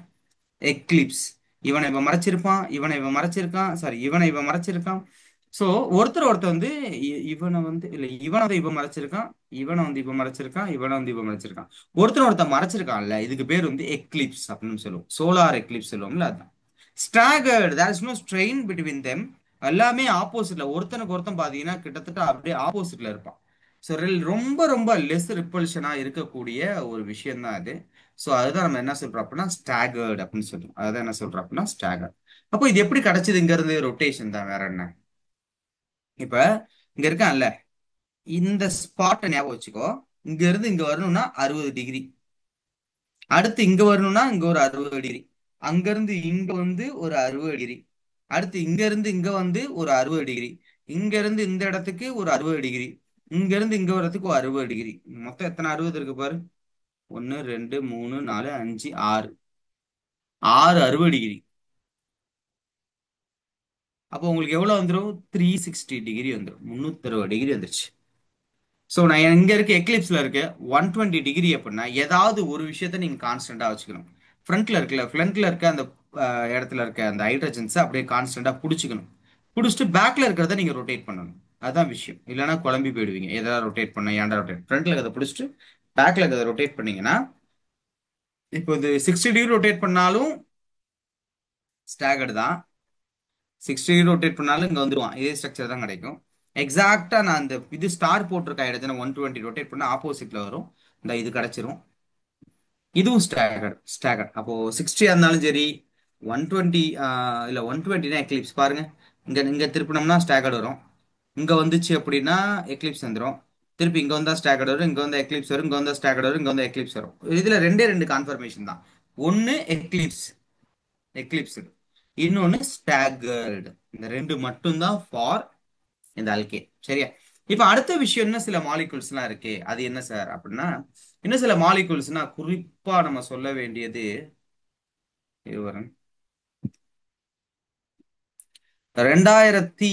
எக்லிப்ஸ். இவனை இவன் மறைச்சிருப்பான், இவனை இவன் மறைச்சிருக்கான், சாரி இவனை இவன் மறைச்சிருக்கான். சோ ஒருத்தர் வந்து இவனை வந்து இல்ல, இவனை வந்து இவன் மறைச்சிருக்கான், இவனை வந்து இவன் மறைச்சிருக்கான், இவனை வந்து இவன் மறைச்சிருக்கான். ஒருத்தன் மறைச்சிருக்கான்ல, இதுக்கு பேர் வந்து எக்லிப்ஸ் அப்படின்னு சொல்லுவோம். சோலார் எக்லிப்ஸ் சொல்லுவோம்ல, அதுதான். Staggered, there is no strain between them. எல்லாமே ஆப்போசிட்ல, ஒருத்தனுக்கு ஒருத்தன் பாத்தீங்கன்னா கிட்டத்தட்ட அப்படியே ஆப்போசிட்ல இருப்பான். ஸோ ரொம்ப ரொம்ப லெஸ் ரிப்பல்ஷனா இருக்கக்கூடிய ஒரு விஷயம் தான் அது. ஸோ அதுதான் நம்ம என்ன சொல்றோம் அப்படின்னா ஸ்டாகர்டு அப்படின்னு சொல்றோம். அதுதான் என்ன சொல்றோம் அப்படின்னா ஸ்டாகர்ட். அப்போ இது எப்படி கிடைச்சது? இங்க இருந்து ரொட்டேஷன் தான், வேற என்ன. இப்ப இங்க இருக்கான்ல, இந்த ஸ்பாட்டை ஞாபகம் வச்சுக்கோ. இங்க இருந்து இங்க வரணும்னா 60 டிகிரி. அடுத்து இங்க வரணும்னா இங்க ஒரு 60 டிகிரி. அங்க இருந்து இங்க வந்து ஒரு 60 டிகிரி. அடுத்து இங்க இருந்து இங்க வந்து ஒரு 60 டிகிரி. இங்க இருந்து இந்த இடத்துக்கு ஒரு 60 டிகிரி. இங்க இருந்து இங்க வர்றதுக்கு ஒரு 60 டிகிரி. மொத்தம் எத்தனை 60 இருக்கு பாரு. ஒன்னு, ரெண்டு, மூணு, நாலு, அஞ்சு, ஆறு. ஆறு 60 டிகிரி. அப்போ உங்களுக்கு எவ்வளவு வந்துடும்? 360 டிகிரி வந்துடும். 360 டிகிரி வந்துருச்சு. ஸோ நான் இங்க இருக்க எக்லிப்ஸ்ல இருக்க 120 டிகிரி அப்படின்னா ஏதாவது ஒரு விஷயத்த நீங்க கான்ஸ்டன்டா வச்சுக்கணும். ஃப்ரண்ட்ல இருக்க அந்த இடத்துல இருக்க அந்த ஹைட்ரஜன்ஸை அப்படியே கான்ஸ்டன்டா பிடிச்சிக்கணும். பிடிச்சிட்டு பேக்ல இருக்கிறத நீங்க ரொட்டேட் பண்ணணும். அதான் விஷயம். இல்லைன்னா குழம்பி போயிடுவீங்க. எதாவது ரொட்டேட் பண்ண ஏன்டா ரொட்டேட், ஃப்ரண்ட்ல இருக்கிறத பிடிச்சிட்டு பேக்ல இருக்கிறத ரொட்டேட் பண்ணீங்கன்னா, இப்போ இது 60 டிகிரி ரொட்டேட் பண்ணாலும் ஸ்டாகர்டு தான். 60 டிகிரி ரொட்டேட் பண்ணாலும் இங்க வந்துருவான். இதே ஸ்ட்ரக்சர் தான் கிடைக்கும். எக்ஸாக்டா நான் இந்த இது ஸ்டார் போட்டிருக்க ஹைட்ரஜன் 120 ரொட்டேட் பண்ண ஆப்போசிட்ல வரும். இந்த இது கிடைச்சிரும். இதுவும் ஸ்டாகர்ட். அப்போ 60 இருந்தாலும் சரி, 120 இல்ல 120னா எக்லிப்ஸ் பாருங்க. இங்க இங்க திருப்பினோம்னா ஸ்டாகர்ட் வரும். இங்க வந்துச்சு அப்படின்னா எக்லிப்ஸ் வந்துடும். திருப்பி இங்க வந்தா ஸ்டாகர்ட் வரும், இங்க வந்தா எக்லிப்ஸ் வரும், இங்க வந்தா ஸ்டாகர்ட் வரும், இங்க வந்தா எக்லிப்ஸ் வரும். இதுல ரெண்டே ரெண்டு கான்ஃபர்மேஷன் தான். ஒன்னு எக்லிப்ஸ், எக்லிப்ஸ். இன்னொன்னு ஸ்டாகர்டு. இந்த ரெண்டு மட்டும்தான் ஃபார் இந்த அல்கேன். சரியா? இப்ப அடுத்த விஷயம், என்ன சில மாலிகூல்ஸ்லாம் இருக்கு. அது என்ன சார் அப்படின்னா, இன்னும் சில மாலிகூல்ஸ்னா குறிப்பா நம்ம சொல்ல வேண்டியது இதுவரும் 2010,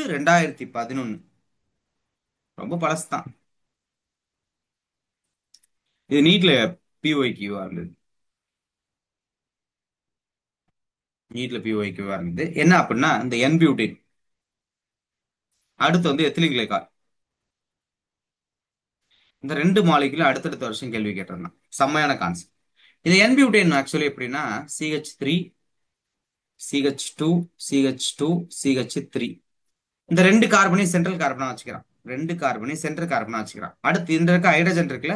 2011. ரொம்ப பழசுதான். இது நீட்ல பிஒய்க்யூவா இருந்தது. நீட்ல பிஒய்க்யூவா இருந்தது. என்ன அப்படின்னா, இந்த என் பியூட்டின், அடுத்து வந்து எத்திலின் கிளைகால். இந்த ரெண்டு மாலிகுலும் அடுத்தடுத்த வருஷம் கேள்வி கேட்டிருந்தான். செம்மையான கான்செப்ட். இது என் பியூட்டேன் ஆக்சுவலி எப்படின்னா, CH3, CH2, CH2, CH3. இந்த ரெண்டு கார்பனையும் சென்ட்ரல் கார்பனா வச்சுக்கிறான். ரெண்டு கார்பனையும் சென்ட்ரல் கார்பனா வச்சுக்கிறான். அடுத்து இந்த இருக்க ஹைட்ரஜன் இருக்குல்ல,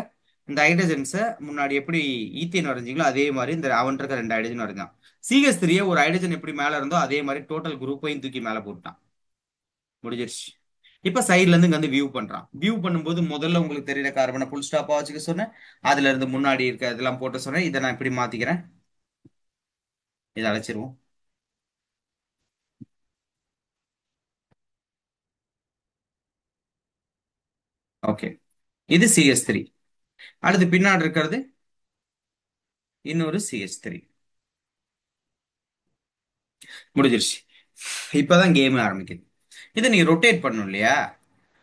இந்த ஹைட்ரஜன்ஸை முன்னாடி எப்படி ஈத்தேன் வரைஞ்சிங்களோ அதே மாதிரி இந்த அவன் இருக்க ரெண்டு ஹைட்ரஜன் வரைஞ்சான். CH3 ஒரு ஹைட்ரஜன் எப்படி மேல இருந்தோ அதே மாதிரி டோட்டல் குரூப்பையும் தூக்கி மேல போட்டான். முடிஞ்சிருச்சு. இப்ப சைட்ல இருந்து இங்க வந்து வியூ பண்றான். வியூ பண்ணும்போது முதல்ல உங்களுக்கு தெரியற கார்பனை புல் ஸ்டாப்பா வச்சுக்க சொன்னேன். அதுல இருந்து முன்னாடி இருக்க இதெல்லாம் போட்டு சொன்னேன். இதை நான் இப்படி மாத்திக்கிறேன். இதை அழைச்சிருவோம். ஓகே, இது CH3. அடுத்து பின்னாடி இருக்கிறது இன்னொரு CH3. முடிஞ்சிருச்சு. இப்பதான் கேம் ஆரம்பிக்குது. இதை நீ ரொட்டேட் பண்ணும் இல்லையா?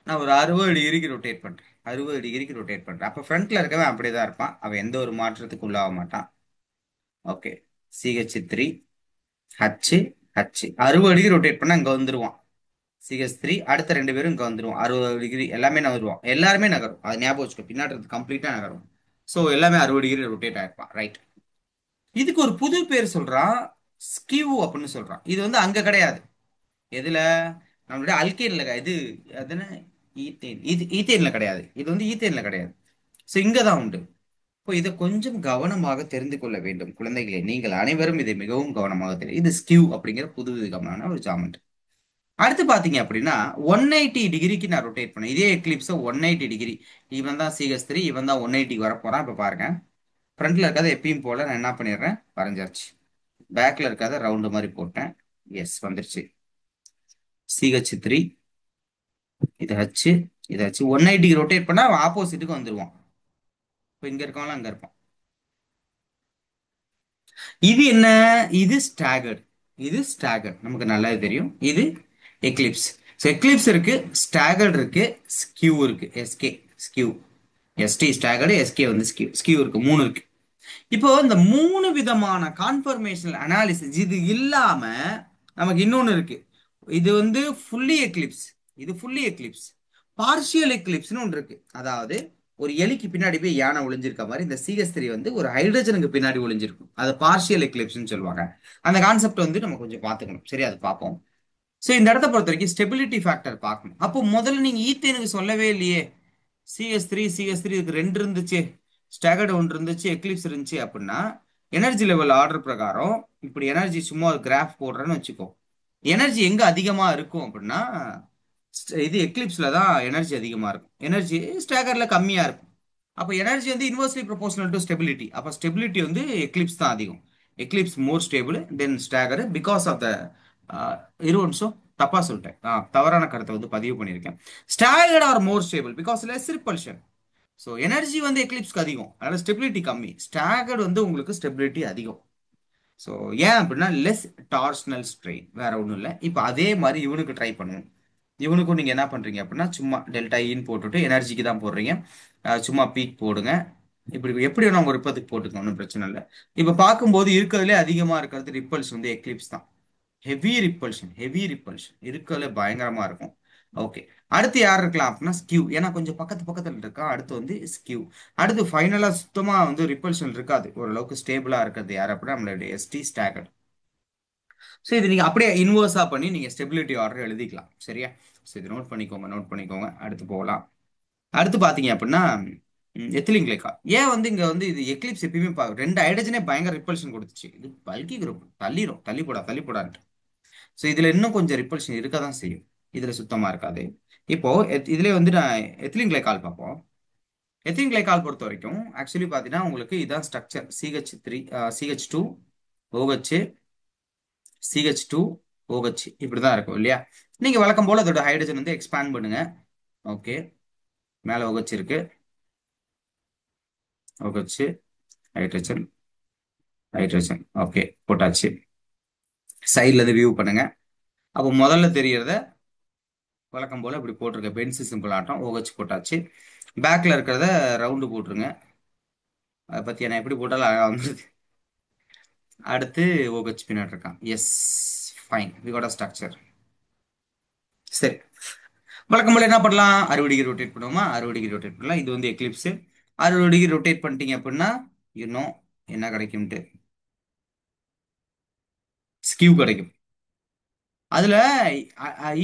நான் ஒரு 60 டிகிரிக்கு ரொட்டேட் பண்றேன். 60 டிகிரிக்கு ரொட்டேட் பண்றேன். அப்ப ஃப்ரண்ட்ல இருக்கவன் அப்படியேதான் இருப்பான். அவன் எந்த ஒரு மாற்றத்துக்கு உள்ளாக மாட்டான். Okay, CH3, H, H 60 degree rotate பண்ணா இங்க வந்துருவான். CH3 அடுத்த ரெண்டு பேரும் இங்க வந்துருவோம். 60 டிகிரி எல்லாமே நகருவோம். எல்லாருமே நகரும். அது ஞாபகம் வச்சுக்கோ. பின்னாடி கம்ப்ளீட்டா நகரும். ஸோ எல்லாமே 60 டிகிரி ரொட்டேட் ஆயிருப்பான். ரைட். இதுக்கு ஒரு புது பேர் சொல்றான். ஸ்கிவ் அப்படின்னு சொல்றான். இது வந்து அங்க கிடையாது. எதுல? நம்மளுடைய அல்கேன்ல இது அது என்ன, ஈத்தேன். இது ஈத்தேன்ல கிடையாது. இது வந்து ஈத்தேன்ல கிடையாது. ஸோ இங்க தான் உண்டு. இப்போ இதை கொஞ்சம் கவனமாக தெரிந்து கொள்ள வேண்டும் குழந்தைகளே. நீங்கள் அனைவரும் இதை மிகவும் கவனமாக தெரியும். இது ஸ்கிவ் அப்படிங்கிற புது விதமான ஒரு ஜாமெண்ட். அடுத்து பாத்தீங்க அப்படின்னா 180 டிகிரிக்கு நான் ரொட்டேட் பண்ணேன். இதே எக்லிப்ஸ் 180 டிகிரி. இவன் தான் CH3, இவன் தான் 180 வர போறான். இப்ப பாருங்க, ஃப்ரண்ட்ல இருக்காத எப்பயும் போல நான் என்ன பண்ணிடுறேன், வரைஞ்சாச்சு. பேக்ல இருக்காத ரவுண்டு மாதிரி போட்டேன். எஸ் வந்துருச்சு. CH3 இது H, இது H 180 ரொட்டேட் பண்ணா அவன் ஆப்போசிட்டுக்கு வந்துருவான். இப்போ இங்க இருக்கவன்லாம் அங்க இருப்பான். இது என்ன? இது ஸ்டாகர்ட். இது ஸ்டாகர்ட் நமக்கு நல்லா தெரியும். இது எக்லிப்ஸ். ஸோ எக்லிப்ஸ் இருக்கு, ஸ்டாகர்ட் இருக்கு, ஸ்கியூ இருக்கு. SK skew, ST staggered, SK வந்து ஸ்கியூ. ஸ்கியூ இருக்கு, மூணு இருக்கு. இப்போ இந்த மூணு விதமான கான்ஃபர்மேஷனல் அனாலிசிஸ் இது இல்லாம நமக்கு இன்னொன்னு இருக்கு. இது வந்து ஃபுல்லி எக்லிப்ஸ், இது ஃபுல்லி எக்லிப்ஸ். பார்ஷியல் எக்லிப்ஸ்னு ஒன்று இருக்கு. அதாவது ஒரு எலிக்கு பின்னாடி போய் யானை ஒளிஞ்சிருக்க மாதிரி இந்த CH3 வந்து ஒரு ஹைட்ரஜனுக்கு பின்னாடி ஒளிஞ்சிருக்கும். அது பார்ஷியல் எக்லிப்ஸ்னு சொல்லுவாங்க. அந்த கான்செப்ட் வந்து நம்ம கொஞ்சம் பார்த்துக்கணும். சரி, அது பார்ப்போம். ஸோ இந்த இடத்த பொறுத்த வரைக்கும் ஸ்டெபிலிட்டி ஃபேக்டர் பார்க்கணும். அப்போ முதல்ல நீங்க ஈத்தேனுக்கு சொல்லவே இல்லையே. CH3 இதுக்கு ரெண்டு இருந்துச்சு, ஸ்டாகர்டு ஒன்று இருந்துச்சு, எக்லிப்ஸ் இருந்துச்சு அப்படின்னா எனர்ஜி லெவல் ஆர்டர் பிரகாரம் இப்படி எனர்ஜி சும்மா ஒரு கிராஃப் போடுறேன்னு வச்சுக்கோ. எனர்ஜி எங்க அதிகமா இருக்கும் அப்படின்னா இது எக்லிப்ஸ்ல தான் எனர்ஜி அதிகமா இருக்கும். எனர்ஜி ஸ்டாகர்ல கம்மியா இருக்கும். அப்போ எனர்ஜி வந்து இன்வெர்ஸ்லி ப்ரொபோஷனல் டு ஸ்டெபிலிட்டி. அப்போ ஸ்டெபிலிட்டி வந்து எக்லிப்ஸ் தான் அதிகம். Eclipse more stable than stagger because of the இரு நிமிஷம் தப்பா சொல்லிட்டேன். தவறான கருத்தை வந்து பதிவு பண்ணியிருக்கேன். Staggered are more stable because less repulsion. So energy வந்து எக்லிப்ஸ்க்கு அதிகம், அதனால ஸ்டெபிலிட்டி கம்மி. ஸ்டாகர்ட் வந்து உங்களுக்கு ஸ்டெபிலிட்டி அதிகம். ஸோ ஏன் அப்படின்னா லெஸ் டார்ஷனல் ஸ்ட்ரெயின், வேற ஒன்றும் இல்லை. இப்போ அதே மாதிரி இவனுக்கு ட்ரை பண்ணுவோம். இவனுக்கும் நீங்கள் என்ன பண்ணுறீங்க அப்படின்னா சும்மா டெல்டா இன் போட்டுட்டு எனர்ஜிக்கு தான் போடுறீங்க. சும்மா பீக் போடுங்க. இப்படி எப்படி வேணா உங்க விருப்பத்துக்கு போட்டுக்கணும், ஒன்றும் பிரச்சனை இல்லை. இப்போ பார்க்கும்போது இருக்கிறதுலே அதிகமாக இருக்கிறது ரிப்பல்ஸ் வந்து எக்லிப்ஸ் தான். ஹெவி ரிப்பல்ஷன், ஹெவி ரிப்பல்ஷன் இருக்கிறதுல பயங்கரமா இருக்கும். ஓகே, அடுத்து யார் இருக்கலாம் அப்படின்னா ஸ்கியூ. ஏன்னா கொஞ்சம் பக்கத்து பக்கத்துல இருக்கா. அடுத்து வந்து ஸ்கியூ. அடுத்து ஃபைனலா சுத்தமா வந்து ரிப்பல்ஷன் இருக்காது, ஓரளவுக்கு ஸ்டேபிளா இருக்கிறது யார் அப்படின்னா நம்மளுடைய எஸ்டி ஸ்டாகர்ட். ஸோ இது நீங்க அப்படியே இன்வர்ஸா பண்ணி நீங்க ஸ்டெபிலிட்டி ஆர்டர் எழுதிக்கலாம். சரியா? ஸோ இது நோட் பண்ணிக்கோங்க, நோட் பண்ணிக்கோங்க. அடுத்து போகலாம். அடுத்து பாத்தீங்க அப்படின்னா எத்திலின் கிளைகால். ஏன் வந்து இங்க வந்து இது எக்லிப்ஸ் எப்பயுமே ரெண்டு ஹைட்ரஜனே பயங்கர ரிப்பல்ஷன் கொடுத்துச்சு. இது பல்கி குரூப், தள்ளிரும், தள்ளி போடான்ட்டு. ஸோ இதுல இன்னும் கொஞ்சம் ரிப்பல்ஷன் இருக்க தான் செய்யும். இதுல சுத்தமா இருக்காது. இப்போ இதுல வந்து நான் எத்திலின் கிளைகால் பார்ப்போம். எத்திலின் கிளைகால் பொறுத்த வரைக்கும் ஆக்சுவலி பாத்தீங்கன்னா உங்களுக்கு இதான் structure. CH3 CH2 OH CH2 OH இப்படிதான் இருக்கும் இல்லையா? நீங்க வழக்கம் போல அதோட ஹைட்ரஜன் வந்து எக்ஸ்பேண்ட் பண்ணுங்க. ஓகே, மேல OH இருக்கு, OH ஹைட்ரஜன், ஹைட்ரஜன். ஓகே, போட்டாச்சு. சைட்ல இருந்து வியூ பண்ணுங்க. அப்போ முதல்ல தெரியறத வழக்கம் போல இப்படி போட்டிருக்க பென்சி சிம்பிள் ஆட்டம் OH போட்டாச்சு. பேக்ல இருக்கிறத ரவுண்டு போட்டுருங்க. அதை பத்தி நான் எப்படி போட்டாலும் அழகா வந்துருது. அடுத்து OH பின்னாடி இருக்கான். Yes, fine, we got a structure. சரி, வழக்கம் போல என்ன பண்ணலாம்? 60 டிகிரி ரொட்டேட் பண்ணுவோமா? 60 டிகிரி ரொட்டேட் பண்ணலாம். இது வந்து எக்லிப்ஸ். 60 டிகிரி ரொட்டேட் பண்ணிட்டீங்க அப்படின்னா இன்னும் என்ன கிடைக்கும்ட்டு ஸ்கியூ கிடைக்கும். அதுல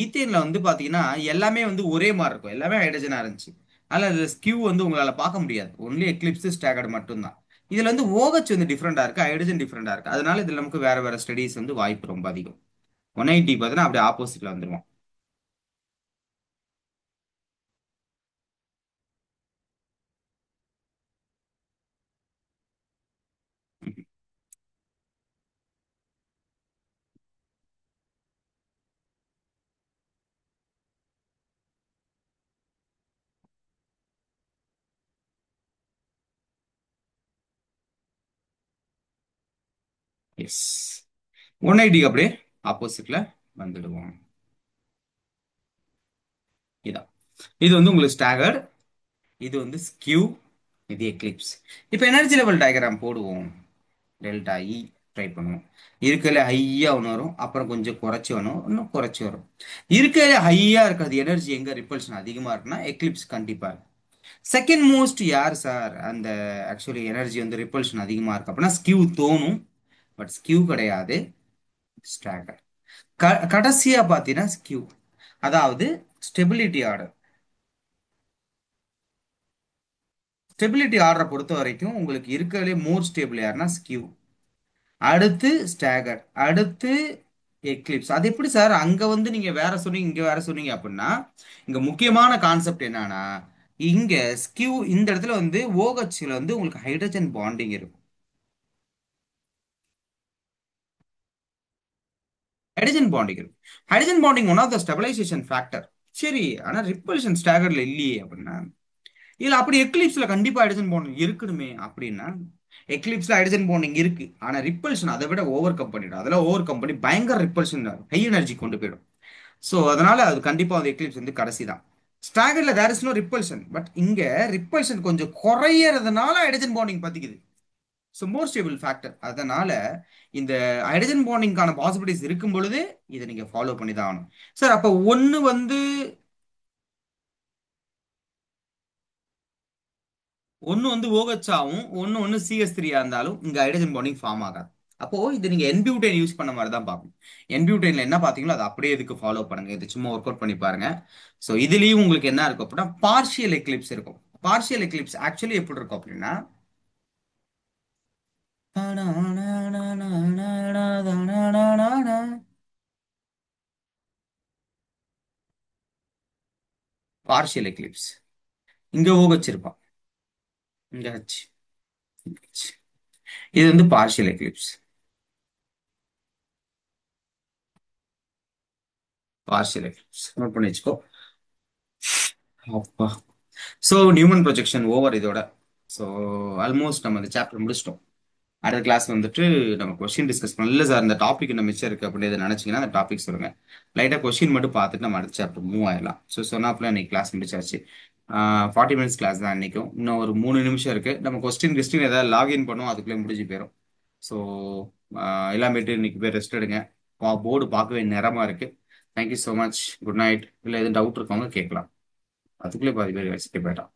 ஈத்தேன்ல வந்து பாத்தீங்கன்னா எல்லாமே வந்து ஒரே மாதிரி இருக்கும், எல்லாமே ஹைட்ரஜனா இருந்துச்சு. அதனால அது ஸ்கியூ வந்து உங்களால பார்க்க முடியாது. ஒன்லி எக்லிப்ஸ் ஸ்டாகர்ட் மட்டும்தான். இதுல வந்து OH வந்து டிஃப்ரெண்டா இருக்கு, ஹைட்ரஜன் டிஃப்ரெண்டா இருக்கு. அதனால இதுல நமக்கு வேற வேற ஸ்டடிஸ் வந்து வாய்ப்பு ரொம்ப அதிகம். 180 பார்த்தீங்கன்னா அப்படியே ஆப்போசிட்ல வந்துருவோம். எஸ், 180 அப்படியே ஆப்போசிட்ல வந்துடுவோம். இதான், இது வந்து உங்களுக்கு ஸ்டாகர்ட், இது வந்து ஸ்கியூ, இது எக்லிப்ஸ். இப்போ எனர்ஜி லெவல் டயக்ராம் போடுவோம். டெல்டா இ ட்ரை பண்ணுவோம். இருக்கிறதுல ஹையா ஒன்று வரும், அப்புறம் கொஞ்சம் குறைச்சி வரும், இன்னும் குறைச்சி வரும். இருக்கிறதுல ஹையா இருக்கிறது எனர்ஜி எங்க ரிப்பல்ஷன் அதிகமா இருக்குன்னா எக்லிப்ஸ் கண்டிப்பா இருக்கு. செகண்ட் மோஸ்ட் யார் சார் அந்த ஆக்சுவலி எனர்ஜி வந்து ரிப்பல்ஷன் அதிகமா இருக்கு அப்படின்னா ஸ்கியூ தோணும். பட் ஸ்கியூ கிடையாது, ஸ்டாகர். கடைசியா பாத்தீங்கன்னா ஸ்கியூ. அதாவது ஸ்டெபிலிட்டி ஆர்டர், ஸ்டெபிலிட்டி ஆர்டரை பொறுத்த வரைக்கும் உங்களுக்கு இருக்கிறதுலே மோர் ஸ்டேபிள் யாருன்னா ஸ்கியூ, அடுத்து ஸ்டாகர், அடுத்து எக்லிப்ஸ். அது எப்படி சார் அங்க வந்து நீங்க வேற சொன்னீங்க இங்க வேற சொன்னீங்க அப்படின்னா இங்க முக்கியமான கான்செப்ட் என்னன்னா இங்க ஸ்கியூ இந்த இடத்துல வந்து OHல வந்து உங்களுக்கு ஹைட்ரஜன் பாண்டிங் இருக்கும். ஹைட்ரஜன் பாண்டிங் இருக்கு. Hydrogen bonding one of the stabilization factor. சரி, ஆனா ரிப்பல்ஷன் ஸ்டாகர்ல இல்லையே அப்படின்னா, இல்ல அப்படி எக்லிப்ஸ்ல கண்டிப்பா ஹைட்ரஜன் பாண்டிங் இருக்கணுமே அப்படின்னா, எக்லிப்ஸ்ல ஹைட்ரஜன் பாண்டிங் இருக்கு, ஆனா ரிப்பல்ஷன் அதை விட ஓவர் கம் பண்ணிடும். அதெல்லாம் ஓவர் கம் பண்ணி பயங்கர ரிப்பல்ஷன் ஹை எனர்ஜி கொண்டு போயிடும். ஸோ அதனால அது கண்டிப்பா அந்த எக்லிப்ஸ் வந்து கடைசி தான். ஸ்டாகர்ல there is no repulsion, but இங்க ரிப்பல்ஷன் கொஞ்சம் குறையறதுனால ஹைட்ரஜன் பாண்டிங் பத்திக்குது. So more stable factor. அதனால இந்த ஹைட்ரஜன் பாண்டிங்கான பாசிபிலிட்டிஸ் இருக்கும் பொழுது இதை நீங்க ஃபாலோ பண்ணி தான் ஆகணும். சார் அப்போ ஒன்று வந்து OH ஆகும், ஒன்று CH3 இருந்தாலும் இங்க ஹைட்ரஜன் பாண்டிங் ஃபார்ம் ஆகாது. அப்போ இது நீங்க என்பியூட்டைன் யூஸ் பண்ண மாதிரி தான் பார்க்கணும். என்பியூட்டைன்ல என்ன பார்த்தீங்களோ அதை அப்படியே இதுக்கு ஃபாலோ பண்ணுங்க. இது சும்மா ஒர்க் அவுட் பண்ணி பாருங்க. ஸோ இதுலயும் உங்களுக்கு என்ன இருக்கும் அப்படின்னா பார்ஷியல் எக்லிப்ஸ் இருக்கும். பார்ஷியல் எக்லிப்ஸ் ஆக்சுவலி எப்படி இருக்கும் அப்படின்னா, பார்ஷியல் எக்லிப்ஸ் இங்க OH இருப்பான், இங்க H. இது வந்து partial eclipse. Partial eclipse note பண்ணி வச்சுக்கோ. அப்பா. ஸோ நியூமன் ப்ரொஜெக்ஷன் ஓவர் இதோட. ஸோ ஆல்மோஸ்ட் நம்ம இந்த சாப்டர் முடிச்சிட்டோம். அடுத்த கிளாஸ் வந்துட்டு நம்ம கொஸ்டின் டிஸ்கஸ் பண்ணலாம். இல்லை சார் இந்த டாபிக் என்ன மிச்சம் இருக்கு அப்படின்னு நினைச்சீங்கன்னா அந்த டாபிக் சொல்லுங்க. லைட்டாக கொஸ்டின் மட்டும் பார்த்துட்டு நம்ம அடுத்த சாப்டர் மூவ் ஆயிடலாம். ஸோ சொன்னாப்புல இன்னைக்கு கிளாஸ் முடிச்சாச்சு. 40 மினிட்ஸ் கிளாஸ் தான் இன்னைக்கும். இன்னும் ஒரு 3 நிமிஷம் இருக்கு. நம்ம கொஸ்டின் ஏதாவது லாகின் பண்ணோம், அதுக்குள்ளே முடிஞ்சு போயிடும். ஸோ எல்லாமேட்டு இன்னைக்கு போய் ரெஸ்ட் எடுங்க. போர்டு பார்க்கவே நேரமா இருக்கு. Thank you so much. Good night. இல்லை எதுவும் டவுட் இருக்கவங்க கேட்கலாம். அதுக்குள்ளே பாதி பேர் வச்சுட்டு போயிட்டான்.